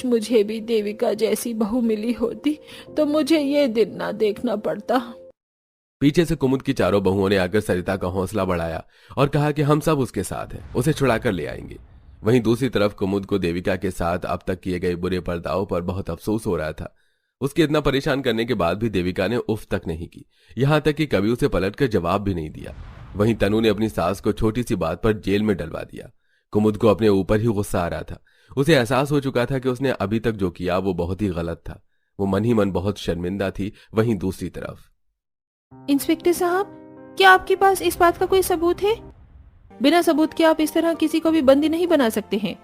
मुझे भी देविका जैसी बहू मिली होती तो मुझे ये दिन ना देखना पड़ता। पीछे से कुमुद की चारों बहुओं ने आकर सरिता का हौसला बढ़ाया और कहा कि हम सब उसके साथ हैं, उसे छुड़ाकर ले आएंगे। वहीं दूसरी तरफ कुमुद को देविका के साथ अब तक किए गए बुरे बर्ताव पर बहुत अफसोस हो रहा था। उसके इतना परेशान करने के बाद भी देविका ने उफ तक नहीं की, यहां तक कि कभी उसे पलटकर जवाब भी नहीं दिया। वहीं तनु ने अपनी सास को छोटी सी बात पर जेल में डलवा दिया। कुमुद को अपने ऊपर ही गुस्सा आ रहा था। उसे एहसास हो चुका था कि उसने अभी तक जो किया वो बहुत ही गलत था। वो मन ही मन बहुत शर्मिंदा थी। वहीं दूसरी तरफ इंस्पेक्टर साहब, क्या आपके पास इस बात का कोई सबूत है? बिना सबूत के आप इस तरह किसी को भी बंदी नहीं बना सकते हैं।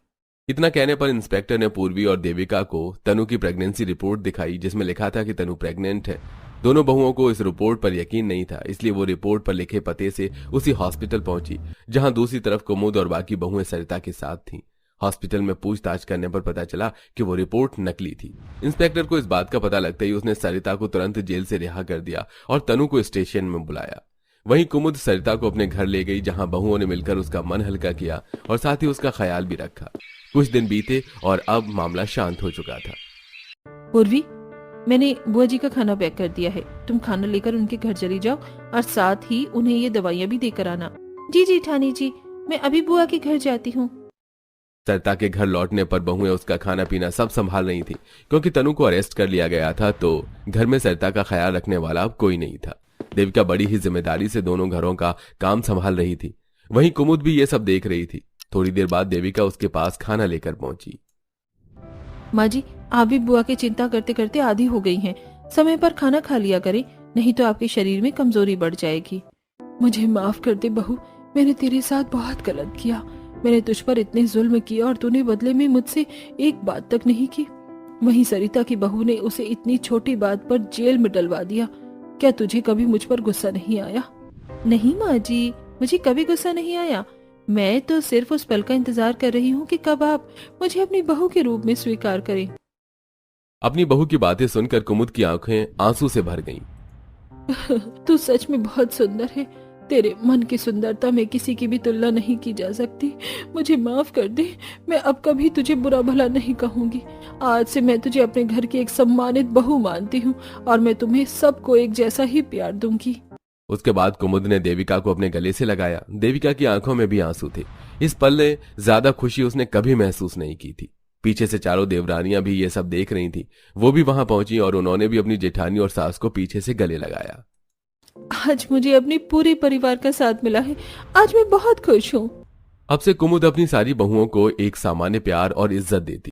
इतना कहने पर इंस्पेक्टर ने पूर्वी और देविका को तनु की प्रेगनेंसी रिपोर्ट दिखाई, जिसमें लिखा था कि तनु प्रेग्नेंट है। दोनों बहुओं को इस रिपोर्ट पर यकीन नहीं था, इसलिए वो रिपोर्ट पर लिखे पते से उसी हॉस्पिटल पहुंची जहां दूसरी तरफ कुमुद और बाकी बहुएं सरिता के साथ थीं। हॉस्पिटल में पूछताछ करने पर पता चला कि वो रिपोर्ट नकली थी। इंस्पेक्टर को इस बात का पता लगते ही उसने सरिता को तुरंत जेल से रिहा कर दिया और तनु को स्टेशन में बुलाया। वहीं कुमुद सरिता को अपने घर ले गई, जहां बहुओं ने मिलकर उसका मन हल्का किया और साथ ही उसका ख्याल भी रखा। कुछ दिन बीते और अब मामला शांत हो चुका था। पूर्वी, मैंने बुआ जी का खाना पैक कर दिया है। तुम खाना लेकर उनके घर चली जाओ और साथ ही उन्हें ये दवाइयाँ भी देकर आना। जी जी ठानी जी, मैं अभी बुआ के घर जाती हूँ। सरिता के घर लौटने पर बहुएं उसका खाना पीना सब संभाल रही थी, क्योंकि तनु को अरेस्ट कर लिया गया था तो घर में सरिता का ख्याल रखने वाला अब कोई नहीं था। देविका बड़ी ही जिम्मेदारी से दोनों घरों का काम संभाल रही थी। वहीं कुमुद भी ये सब देख रही थी। थोड़ी देर बाद देविका उसके पास खाना लेकर पहुंची। माँ जी, आप भी बुआ की चिंता करते करते आधी हो गई हैं। समय पर खाना खा लिया करें, नहीं तो आपके शरीर में कमजोरी बढ़ जाएगी। मुझे माफ कर दे बहू, मैंने तेरे साथ बहुत गलत किया। मैंने तुझ पर इतने जुल्म किए और तूने बदले में मुझसे एक बात तक नहीं की। वहीं सरिता की बहू ने उसे इतनी छोटी बात पर जेल में डलवा दिया। क्या तुझे कभी मुझ पर गुस्सा नहीं आया? नहीं माँ जी, मुझे कभी गुस्सा नहीं आया। मैं तो सिर्फ उस पल का इंतजार कर रही हूँ कि कब आप मुझे अपनी बहू के रूप में स्वीकार करें। अपनी बहू की बातें सुनकर कुमुद की आंखें आंसू से भर गईं। तू सच में बहुत सुंदर है। तेरे मन की सुंदरता में किसी की भी तुलना नहीं की जा सकती। मुझे माफ कर दे, मैं अब कभी तुझे बुरा भला नहीं कहूंगी। आज से मैं तुझे अपने घर की एक सम्मानित बहू मानती हूँ और मैं तुम्हें सबको एक जैसा ही प्यार दूंगी। उसके बाद कुमुद ने देविका को अपने गले से लगाया। देविका की आंखों में भी आंसू थे। इस पल ने ज्यादा खुशी उसने कभी महसूस नहीं की थी। पीछे से चारों देवरानियां भी ये सब देख रही थी। वो भी वहां पहुंची और उन्होंने भी अपनी जेठानी और सास को पीछे से गले लगाया। आज मुझे अपने पूरे परिवार का साथ मिला है। आज मैं बहुत खुश हूँ। अब से कुमुद अपनी सारी बहुओं को एक सामान्य प्यार और इज्जत देती।